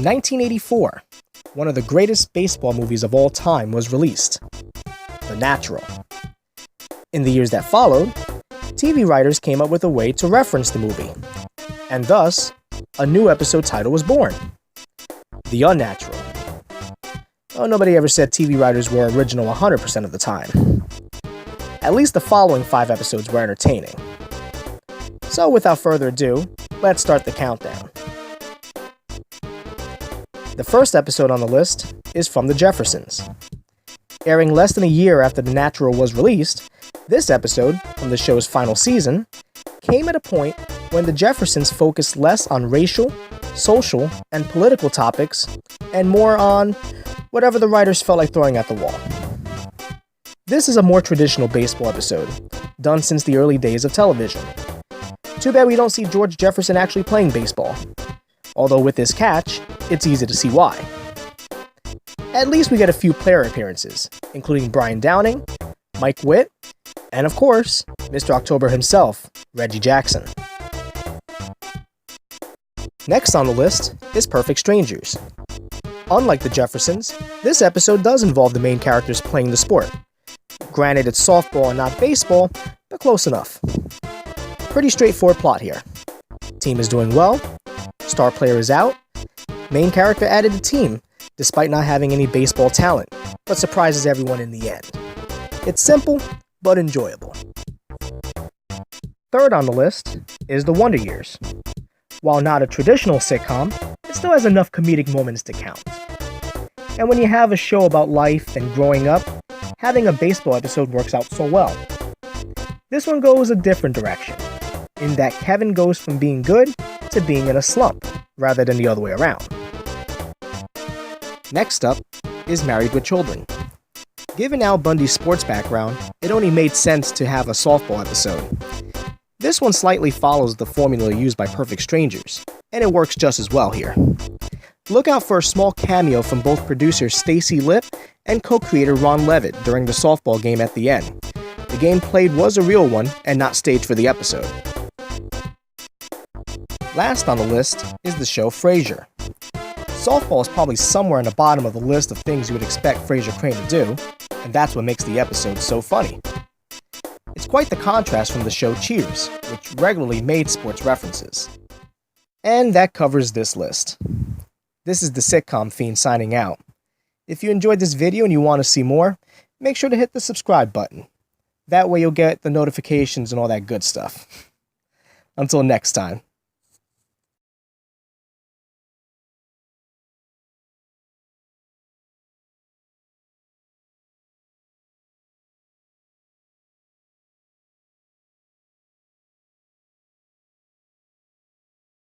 1984, one of the greatest baseball movies of all time was released, Unnatural. In the years that followed, TV writers came up with a way to reference the movie, and thus, a new episode title was born, The Unnatural. Oh, nobody ever said TV writers were original 100% of the time. At least the following 5 episodes were entertaining. So without further ado, let's start the countdown. The first episode on the list is from The Jeffersons. Airing less than a year after The Natural was released, this episode, from the show's final season, came at a point when The Jeffersons focused less on racial, social, and political topics, and more on whatever the writers felt like throwing at the wall. This is a more traditional baseball episode, done since the early days of television. Too bad we don't see George Jefferson actually playing baseball. Although with this catch, it's easy to see why. At least we get a few player appearances, including Brian Downing, Mike Witt, and of course, Mr. October himself, Reggie Jackson. Next on the list is Perfect Strangers. Unlike The Jeffersons, this episode does involve the main characters playing the sport. Granted, it's softball and not baseball, but close enough. Pretty straightforward plot here. Team is doing well, star player is out, main character added to team, despite not having any baseball talent, but surprises everyone in the end. It's simple, but enjoyable. Third on the list is The Wonder Years. While not a traditional sitcom, it still has enough comedic moments to count. And when you have a show about life and growing up, having a baseball episode works out so well. This one goes a different direction, in that Kevin goes from being good to being in a slump, rather than the other way around. Next up is Married with Children. Given Al Bundy's sports background, it only made sense to have a softball episode. This one slightly follows the formula used by Perfect Strangers, and it works just as well here. Look out for a small cameo from both producer Stacy Lipp and co-creator Ron Levitt during the softball game at the end. The game played was a real one and not staged for the episode. Last on the list is the show Frasier. Softball is probably somewhere in the bottom of the list of things you would expect Frasier Crane to do, and that's what makes the episode so funny. It's quite the contrast from the show Cheers, which regularly made sports references. And that covers this list. This is the Sitcom Fiend signing out. If you enjoyed this video and you want to see more, make sure to hit the subscribe button. That way you'll get the notifications and all that good stuff. Until next time.